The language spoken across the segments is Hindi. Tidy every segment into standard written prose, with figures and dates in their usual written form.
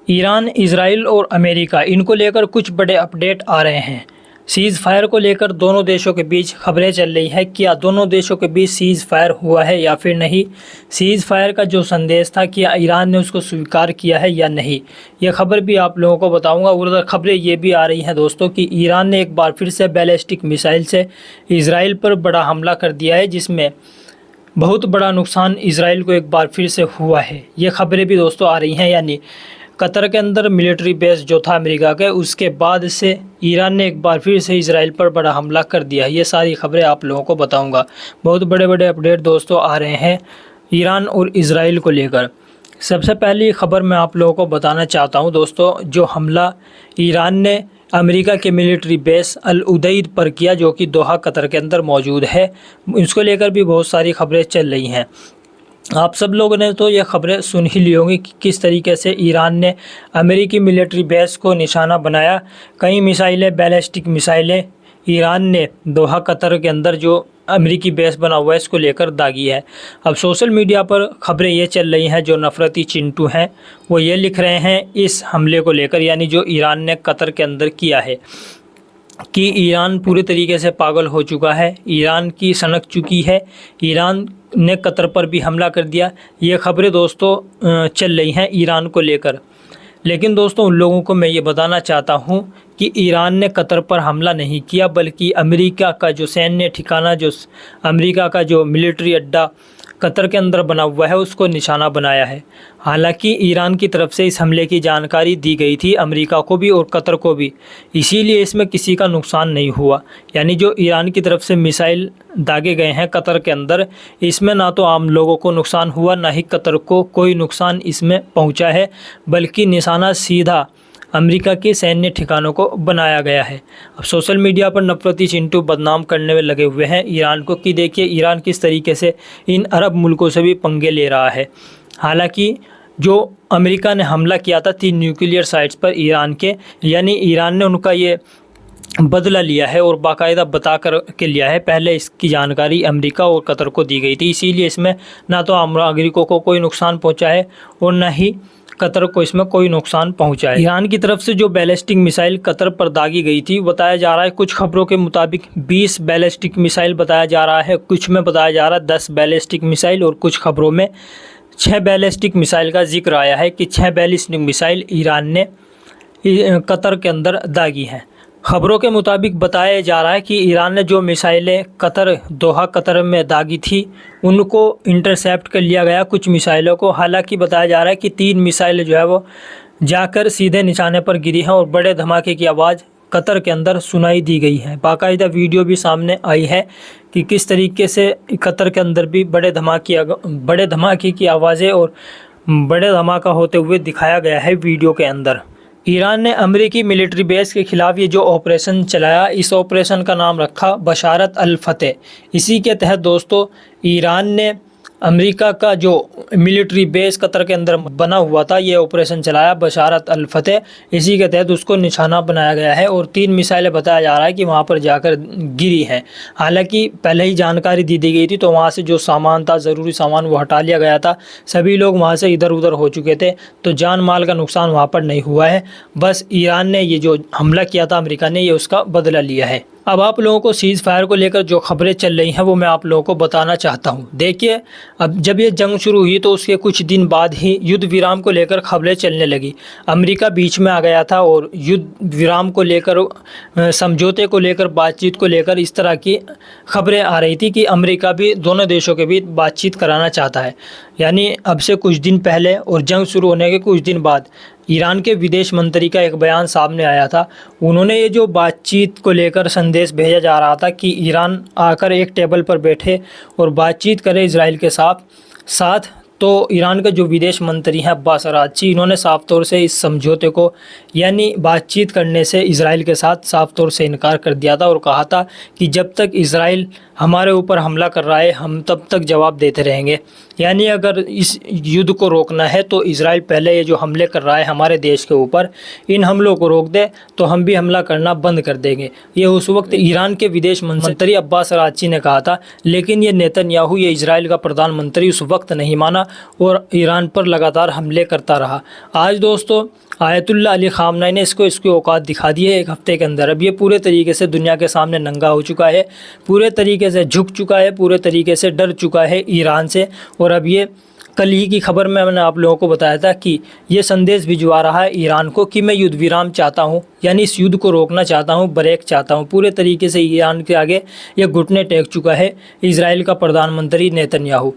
ईरान, इजराइल और अमेरिका इनको लेकर कुछ बड़े अपडेट आ रहे हैं। सीज़ फायर को लेकर दोनों देशों के बीच खबरें चल रही है। क्या दोनों देशों के बीच सीज़ फायर हुआ है या फिर नहीं? सीज़ फायर का जो संदेश था, क्या ईरान ने उसको स्वीकार किया है या नहीं? यह खबर भी आप लोगों को बताऊंगा। उधर खबरें ये भी आ रही हैं दोस्तों कि ईरान ने एक बार फिर से बैलिस्टिक मिसाइल से इजराइल पर बड़ा हमला कर दिया है, जिसमें बहुत बड़ा नुकसान इजराइल को एक बार फिर से हुआ है। ये खबरें भी दोस्तों आ रही हैं। यानी कतर के अंदर मिलिट्री बेस जो था अमेरिका के, उसके बाद से ईरान ने एक बार फिर से इजराइल पर बड़ा हमला कर दिया है। ये सारी खबरें आप लोगों को बताऊंगा। बहुत बड़े बड़े अपडेट दोस्तों आ रहे हैं ईरान और इजराइल को लेकर। सबसे पहली खबर मैं आप लोगों को बताना चाहता हूं दोस्तों, जो हमला ईरान ने अमेरिका के मिलिट्री बेस अल उदैद पर किया, जो कि दोहा कतर के अंदर मौजूद है, इसको लेकर भी बहुत सारी खबरें चल रही हैं। आप सब लोगों ने तो ये खबरें सुन ही ली होंगी कि किस तरीके से ईरान ने अमेरिकी मिलिट्री बेस को निशाना बनाया। कई मिसाइलें, बैलिस्टिक मिसाइलें ईरान ने दोहा कतर के अंदर जो अमेरिकी बेस बना हुआ है इसको लेकर दागी है। अब सोशल मीडिया पर खबरें ये चल रही हैं, जो नफरती चिंटू हैं वो ये लिख रहे हैं इस हमले को लेकर, यानी जो ईरान ने कतर के अंदर किया है, कि ईरान पूरी तरीके से पागल हो चुका है, ईरान की सनक चुकी है, ईरान ने कतर पर भी हमला कर दिया। ये खबरें दोस्तों चल रही हैं ईरान को लेकर। लेकिन दोस्तों उन लोगों को मैं ये बताना चाहता हूँ कि ईरान ने कतर पर हमला नहीं किया, बल्कि अमेरिका का जो सैन्य ठिकाना, जो अमेरिका का जो मिलिट्री अड्डा कतर के अंदर बना हुआ है, उसको निशाना बनाया है। हालांकि ईरान की तरफ से इस हमले की जानकारी दी गई थी अमेरिका को भी और कतर को भी, इसीलिए इसमें किसी का नुकसान नहीं हुआ। यानी जो ईरान की तरफ से मिसाइल दागे गए हैं कतर के अंदर, इसमें ना तो आम लोगों को नुकसान हुआ, ना ही कतर को कोई नुकसान इसमें पहुंचा है, बल्कि निशाना सीधा अमेरिका के सैन्य ठिकानों को बनाया गया है। अब सोशल मीडिया पर नफरती चिंटू बदनाम करने में लगे हुए हैं ईरान को, कि देखिए ईरान किस तरीके से इन अरब मुल्कों से भी पंगे ले रहा है। हालांकि जो अमेरिका ने हमला किया था 3 न्यूक्लियर साइट्स पर ईरान के, यानी ईरान ने उनका ये बदला लिया है और बाकायदा बता कर के लिया है। पहले इसकी जानकारी अमेरिका और कतर को दी गई थी, इसीलिए इसमें ना तो आम नागरिकों को कोई नुकसान पहुँचा है और न ही कतर को इसमें कोई नुकसान पहुंचा है। ईरान की तरफ से जो बैलिस्टिक मिसाइल कतर पर दागी गई थी, बताया जा रहा है कुछ खबरों के मुताबिक 20 बैलिस्टिक मिसाइल बताया जा रहा है, कुछ में बताया जा रहा है 10 बैलिस्टिक मिसाइल, और कुछ खबरों में 6 बैलिस्टिक मिसाइल का जिक्र आया है कि 6 बैलिस्टिक मिसाइल ईरान ने कतर के अंदर दागी हैं। खबरों के मुताबिक बताया जा रहा है कि ईरान ने जो मिसाइलें दोहा कतर में दागी थी, उनको इंटरसेप्ट कर लिया गया, कुछ मिसाइलों को। हालांकि बताया जा रहा है कि 3 मिसाइल जो है वो जाकर सीधे निशाने पर गिरी हैं और बड़े धमाके की आवाज़ कतर के अंदर सुनाई दी गई है। बाकायदा वीडियो भी सामने आई है कि किस तरीके से कतर के अंदर भी बड़े धमाके की आवाज़ें और बड़े धमाका होते हुए दिखाया गया है वीडियो के अंदर। ईरान ने अमेरिकी मिलिट्री बेस के खिलाफ ये जो ऑपरेशन चलाया, इस ऑपरेशन का नाम रखा बशारत अल फतेह। इसी के तहत दोस्तों ईरान ने अमेरिका का जो मिलिट्री बेस कतर के अंदर बना हुआ था, ये ऑपरेशन चलाया बशारत अल फतेह। इसी के तहत उसको निशाना बनाया गया है और 3 मिसाइलें बताया जा रहा है कि वहाँ पर जाकर गिरी हैं। हालांकि पहले ही जानकारी दी गई थी, तो वहाँ से जो सामान था, ज़रूरी सामान, वो हटा लिया गया था। सभी लोग वहाँ से इधर उधर हो चुके थे, तो जान माल का नुकसान वहाँ पर नहीं हुआ है। बस ईरान ने ये जो हमला किया था अमेरिका ने, ये उसका बदला लिया है। अब आप लोगों को सीज़ फायर को लेकर जो खबरें चल रही हैं वो मैं आप लोगों को बताना चाहता हूं। देखिए, अब जब ये जंग शुरू हुई तो उसके कुछ दिन बाद ही युद्ध विराम को लेकर खबरें चलने लगी। अमेरिका बीच में आ गया था और युद्ध विराम को लेकर, समझौते को लेकर, बातचीत को लेकर इस तरह की खबरें आ रही थी कि अमेरिका भी दोनों देशों के बीच बातचीत कराना चाहता है। यानी अब से कुछ दिन पहले और जंग शुरू होने के कुछ दिन बाद ईरान के विदेश मंत्री का एक बयान सामने आया था। उन्होंने ये जो बातचीत को लेकर संदेश भेजा जा रहा था कि ईरान आकर एक टेबल पर बैठे और बातचीत करे इजराइल के साथ, तो ईरान के जो विदेश मंत्री हैं अब्बास अरागची, इन्होंने साफ तौर से इस समझौते को, यानी बातचीत करने से इजराइल के साथ साफ तौर से इनकार कर दिया था और कहा था कि जब तक इजराइल हमारे ऊपर हमला कर रहा है, हम तब तक जवाब देते रहेंगे। यानी अगर इस युद्ध को रोकना है तो इजराइल पहले ये जो हमले कर रहा है हमारे देश के ऊपर, इन हमलों को रोक दे तो हम भी हमला करना बंद कर देंगे। ये उस वक्त ईरान के विदेश मंत्री अब्बास अरागची ने कहा था। लेकिन ये नेतन्याहू, ये इजराइल का प्रधानमंत्री, उस वक्त नहीं माना और ईरान पर लगातार हमले करता रहा। आज दोस्तों आयतुल्ला अली ख़ामनेई ने इसकी औकात दिखा दी है एक हफ़्ते के अंदर। अब ये पूरे तरीके से दुनिया के सामने नंगा हो चुका है, पूरे तरीके से झुक चुका है, पूरे तरीके से डर चुका है ईरान से। और अब ये कल ही की खबर में मैंने आप लोगों को बताया था कि ये संदेश भिजवा रहा है ईरान को कि मैं युद्ध विराम चाहता हूँ, यानी इस युद्ध को रोकना चाहता हूँ, ब्रेक चाहता हूँ। पूरे तरीके से ईरान के आगे ये घुटने टेक चुका है इजराइल का प्रधानमंत्री नेतन्याहू।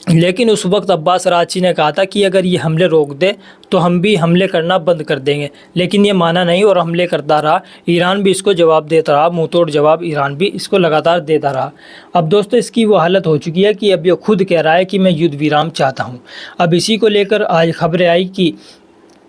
लेकिन उस वक्त अब्बास अराग़ची ने कहा था कि अगर ये हमले रोक दे तो हम भी हमले करना बंद कर देंगे, लेकिन ये माना नहीं और हमले करता रहा। ईरान भी इसको जवाब देता रहा, मुँह तोड़ जवाब ईरान भी इसको लगातार देता रहा। अब दोस्तों इसकी वो हालत हो चुकी है कि अब ये खुद कह रहा है कि मैं युद्ध विराम चाहता हूँ। अब इसी को लेकर आज खबरें आई कि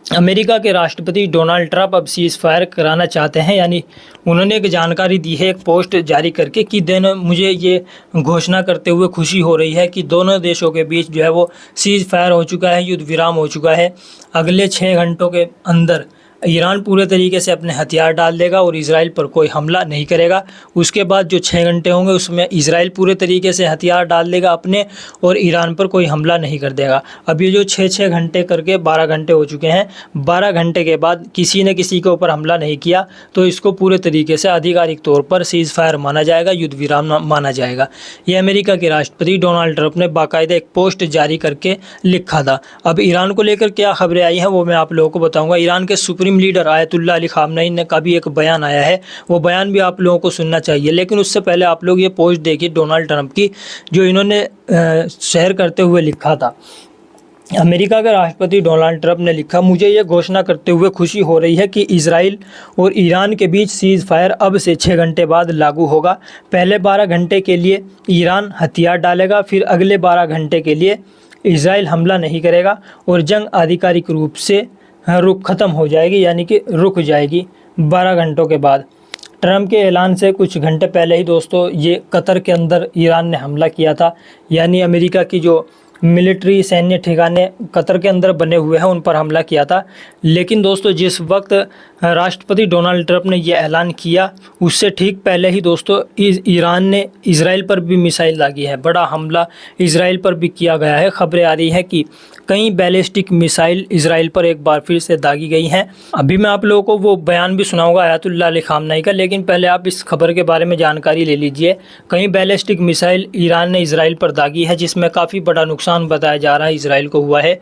अमेरिका के राष्ट्रपति डोनाल्ड ट्रंप अब सीज़ फायर कराना चाहते हैं, यानी उन्होंने एक जानकारी दी है एक पोस्ट जारी करके कि मुझे ये घोषणा करते हुए खुशी हो रही है कि दोनों देशों के बीच जो है वो सीज़ फायर हो चुका है, युद्ध विराम हो चुका है। अगले 6 घंटों के अंदर ईरान पूरे तरीके से अपने हथियार डाल देगा और इजराइल पर कोई हमला नहीं करेगा। उसके बाद जो 6 घंटे होंगे उसमें इजराइल पूरे तरीके से हथियार डाल देगा अपने और ईरान पर कोई हमला नहीं कर देगा। अब ये जो 6 घंटे करके 12 घंटे हो चुके हैं, 12 घंटे के बाद किसी ने किसी के ऊपर हमला नहीं किया तो इसको पूरे तरीके से आधिकारिक तौर पर सीज़ फायर माना जाएगा, युद्ध विराम माना जाएगा। ये अमेरिका के राष्ट्रपति डोनाल्ड ट्रंप ने बाकायदा एक पोस्ट जारी करके लिखा था। अब ईरान को लेकर क्या खबरें आई हैं वो मैं आप लोगों को बताऊँगा। ईरान के सुप्रीम लीडर आयतुल्ला अली ख़ामनेई ने का भी एक बयान आया है, वो बयान भी आप लोगों को सुनना चाहिए। लेकिन उससे पहले आप लोग ये पोस्ट देखिए डोनाल्ड ट्रंप की, जो इन्होंने शेयर करते हुए लिखा था। अमेरिका के राष्ट्रपति डोनाल्ड ट्रंप ने लिखा, मुझे ये घोषणा करते हुए खुशी हो रही है कि इजराइल और ईरान के बीच सीज़ फायर अब से 6 घंटे बाद लागू होगा। पहले 12 घंटे के लिए ईरान हथियार डालेगा, फिर अगले 12 घंटे के लिए इजराइल हमला नहीं करेगा और जंग आधिकारिक रूप से रुक ख़त्म हो जाएगी, यानी कि रुक जाएगी 12 घंटों के बाद। ट्रंप के ऐलान से कुछ घंटे पहले ही दोस्तों ये कतर के अंदर ईरान ने हमला किया था, यानी अमेरिका की जो मिलिट्री सैन्य ठिकाने कतर के अंदर बने हुए हैं उन पर हमला किया था। लेकिन दोस्तों जिस वक्त राष्ट्रपति डोनाल्ड ट्रंप ने यह ऐलान किया उससे ठीक पहले ही दोस्तों ईरान ने इजराइल पर भी मिसाइल दागी है, बड़ा हमला इजराइल पर भी किया गया है। खबरें आ रही है कि कई बैलिस्टिक मिसाइल इजराइल पर एक बार फिर से दागी गई हैं। अभी मैं आप लोगों को वो बयान भी सुनाऊंगा आयतुल्ला अली ख़ामनेई का, लेकिन पहले आप इस खबर के बारे में जानकारी ले लीजिए। कई बैलिस्टिक मिसाइल ईरान ने इजराइल पर दागी है, जिसमें काफ़ी बड़ा नुकसान बताया जा रहा है इजराइल को हुआ है।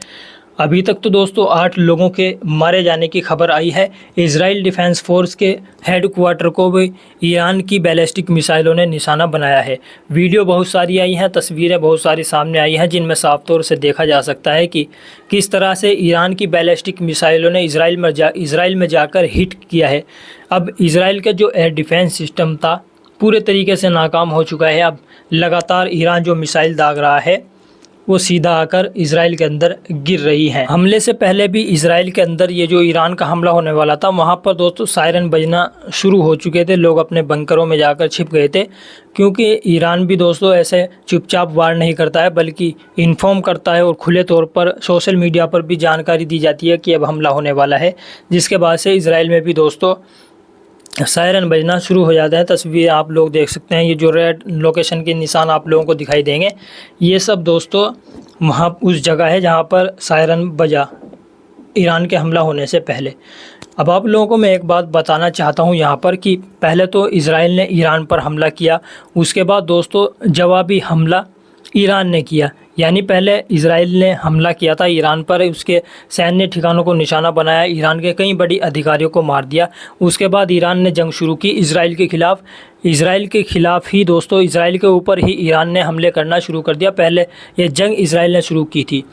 अभी तक तो दोस्तों 8 लोगों के मारे जाने की खबर आई है। इजराइल डिफेंस फोर्स के हेडक्वार्टर को भी ईरान की बैलिस्टिक मिसाइलों ने निशाना बनाया है। वीडियो बहुत सारी आई हैं, तस्वीरें बहुत सारी सामने आई हैं, जिनमें साफ तौर से देखा जा सकता है कि किस तरह से ईरान की बैलिस्टिक मिसाइलों ने इजराइल में जाकर हिट किया है। अब इजराइल का जो एयर डिफेंस सिस्टम था पूरे तरीके से नाकाम हो चुका है। अब लगातार ईरान जो मिसाइल दाग रहा है वो सीधा आकर इजराइल के अंदर गिर रही हैं। हमले से पहले भी इजराइल के अंदर ये जो ईरान का हमला होने वाला था वहाँ पर दोस्तों सायरन बजना शुरू हो चुके थे, लोग अपने बंकरों में जाकर छिप गए थे, क्योंकि ईरान भी दोस्तों ऐसे चुपचाप वार नहीं करता है बल्कि इन्फॉर्म करता है और खुले तौर पर सोशल मीडिया पर भी जानकारी दी जाती है कि अब हमला होने वाला है, जिसके बाद से इजराइल में भी दोस्तों सायरन बजना शुरू हो जाता है। तस्वीर आप लोग देख सकते हैं, ये जो रेड लोकेशन के निशान आप लोगों को दिखाई देंगे ये सब दोस्तों वहाँ उस जगह है जहाँ पर सायरन बजा ईरान के हमला होने से पहले। अब आप लोगों को मैं एक बात बताना चाहता हूँ यहाँ पर कि पहले तो इजराइल ने ईरान पर हमला किया, उसके बाद दोस्तों जवाबी हमला ईरान ने किया। यानी पहले इजराइल ने हमला किया था ईरान पर, उसके सैन्य ठिकानों को निशाना बनाया, ईरान के कई बड़ी अधिकारियों को मार दिया। उसके बाद ईरान ने जंग शुरू की इजराइल के ख़िलाफ़। इजराइल के ख़िलाफ़ ही दोस्तों इजराइल के ऊपर ही ईरान ने हमले करना शुरू कर दिया। पहले ये जंग इजराइल ने शुरू की थी।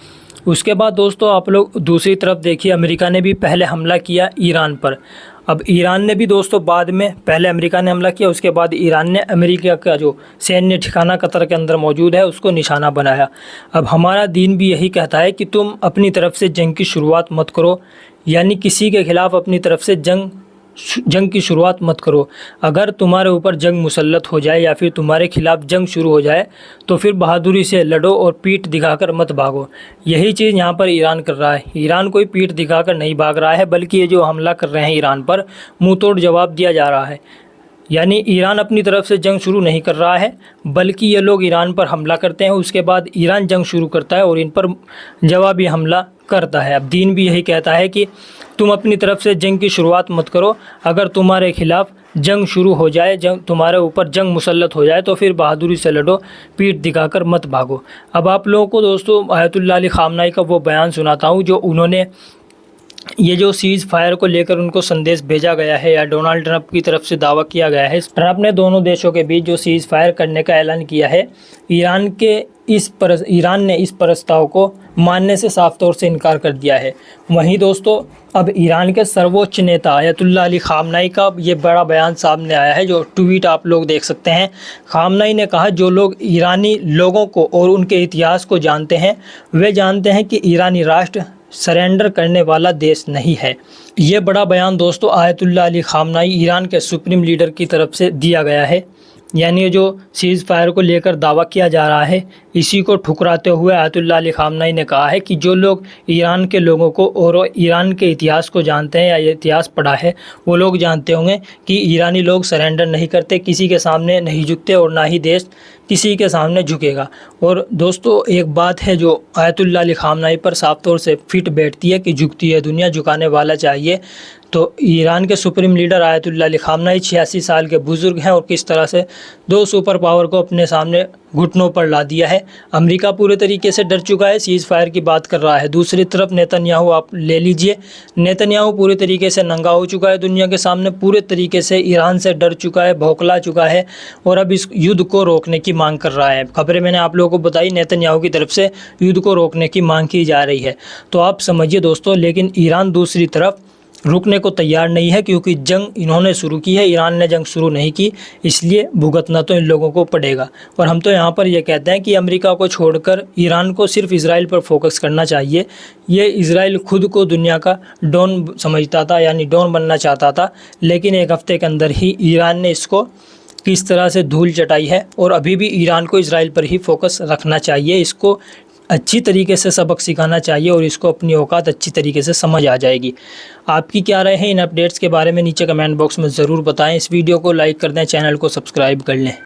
उसके बाद दोस्तों आप लोग दूसरी तरफ देखिए, अमेरिका ने भी पहले हमला किया ईरान पर। अब ईरान ने भी दोस्तों बाद में, पहले अमेरिका ने हमला किया, उसके बाद ईरान ने अमेरिका का जो सैन्य ठिकाना कतर के अंदर मौजूद है उसको निशाना बनाया। अब हमारा दीन भी यही कहता है कि तुम अपनी तरफ से जंग की शुरुआत मत करो, यानी किसी के ख़िलाफ़ अपनी तरफ से जंग की शुरुआत मत करो। अगर तुम्हारे ऊपर जंग मुसल्लत हो जाए या फिर तुम्हारे खिलाफ़ जंग शुरू हो जाए तो फिर बहादुरी से लड़ो और पीठ दिखाकर मत भागो। यही चीज़ यहाँ पर ईरान कर रहा है। ईरान कोई पीठ दिखाकर नहीं भाग रहा है, बल्कि ये जो हमला कर रहे हैं ईरान पर मुँह तोड़ जवाब दिया जा रहा है। यानी ईरान अपनी तरफ से जंग शुरू नहीं कर रहा है, बल्कि ये लोग ईरान पर हमला करते हैं, उसके बाद ईरान जंग शुरू करता है और इन पर जवाबी हमला करता है। अब दीन भी यही कहता है कि तुम अपनी तरफ से जंग की शुरुआत मत करो, अगर तुम्हारे खिलाफ जंग शुरू हो जाए, जंग तुम्हारे ऊपर जंग मुसल्लत हो जाए तो फिर बहादुरी से लड़ो, पीठ दिखाकर मत भागो। अब आप लोगों को दोस्तों आयतुल्लाह अली ख़ामनेई का वो बयान सुनाता हूँ जो उन्होंने ये जो सीज़ फायर को लेकर उनको संदेश भेजा गया है या डोनाल्ड ट्रंप की तरफ से दावा किया गया है। ट्रंप ने दोनों देशों के बीच जो सीज़ फायर करने का ऐलान किया है, ईरान ने इस प्रस्ताव को मानने से साफ तौर से इनकार कर दिया है। वहीं दोस्तों अब ईरान के सर्वोच्च नेता आयतुल्लाह अली ख़ामनेई का ये बड़ा बयान सामने आया है, जो ट्वीट आप लोग देख सकते हैं। ख़ामनेई ने कहा, जो लोग ईरानी लोगों को और उनके इतिहास को जानते हैं वे जानते हैं कि ईरानी राष्ट्र सरेंडर करने वाला देश नहीं है। ये बड़ा बयान दोस्तों आयतुल्लाह अली ख़ामनेई ईरान के सुप्रीम लीडर की तरफ से दिया गया है। यानी जो सीज़ फायर को लेकर दावा किया जा रहा है, इसी को ठुकराते हुए आयतुल्लाह अली ख़ामनेई ने कहा है कि जो लोग ईरान के लोगों को और ईरान के इतिहास को जानते हैं या ये इतिहास पढ़ा है, वो लोग जानते होंगे कि ईरानी लोग सरेंडर नहीं करते, किसी के सामने नहीं झुकते और ना ही देश किसी के सामने झुकेगा। और दोस्तों एक बात है जो आयतुल्लाह अली ख़ामनेई पर साफ तौर से फिट बैठती है कि झुकती है दुनिया, झुकाने वाला चाहिए। तो ईरान के सुप्रीम लीडर आयतुल्लाह अली ख़ामनेई 86 साल के बुज़ुर्ग हैं और किस तरह से दो सुपर पावर को अपने सामने घुटनों पर ला दिया है। अमेरिका पूरे तरीके से डर चुका है, सीज़ फायर की बात कर रहा है। दूसरी तरफ नेतन्याहू आप ले लीजिए, नेतन्याहू पूरे तरीके से नंगा हो चुका है दुनिया के सामने, पूरे तरीके से ईरान से डर चुका है, बौखला चुका है और अब इस युद्ध को रोकने की मांग कर रहा है। खबरें मैंने आप लोगों को बताई, नेतन्याहू की तरफ से युद्ध को रोकने की मांग की जा रही है। तो आप समझिए दोस्तों, लेकिन ईरान दूसरी तरफ रुकने को तैयार नहीं है, क्योंकि जंग इन्होंने शुरू की है, ईरान ने जंग शुरू नहीं की, इसलिए भुगतना तो इन लोगों को पड़ेगा। और हम तो यहाँ पर ये कहते हैं कि अमेरिका को छोड़कर ईरान को सिर्फ इजराइल पर फोकस करना चाहिए। ये इजराइल खुद को दुनिया का डॉन समझता था, यानी डॉन बनना चाहता था, लेकिन एक हफ्ते के अंदर ही ईरान ने इसको किस तरह से धूल चटाई है। और अभी भी ईरान को इजराइल पर ही फोकस रखना चाहिए, इसको अच्छी तरीके से सबक सिखाना चाहिए और इसको अपनी औकात अच्छी तरीके से समझ आ जाएगी। आपकी क्या राय है इन अपडेट्स के बारे में नीचे कमेंट बॉक्स में ज़रूर बताएं। इस वीडियो को लाइक कर दें, चैनल को सब्सक्राइब कर लें।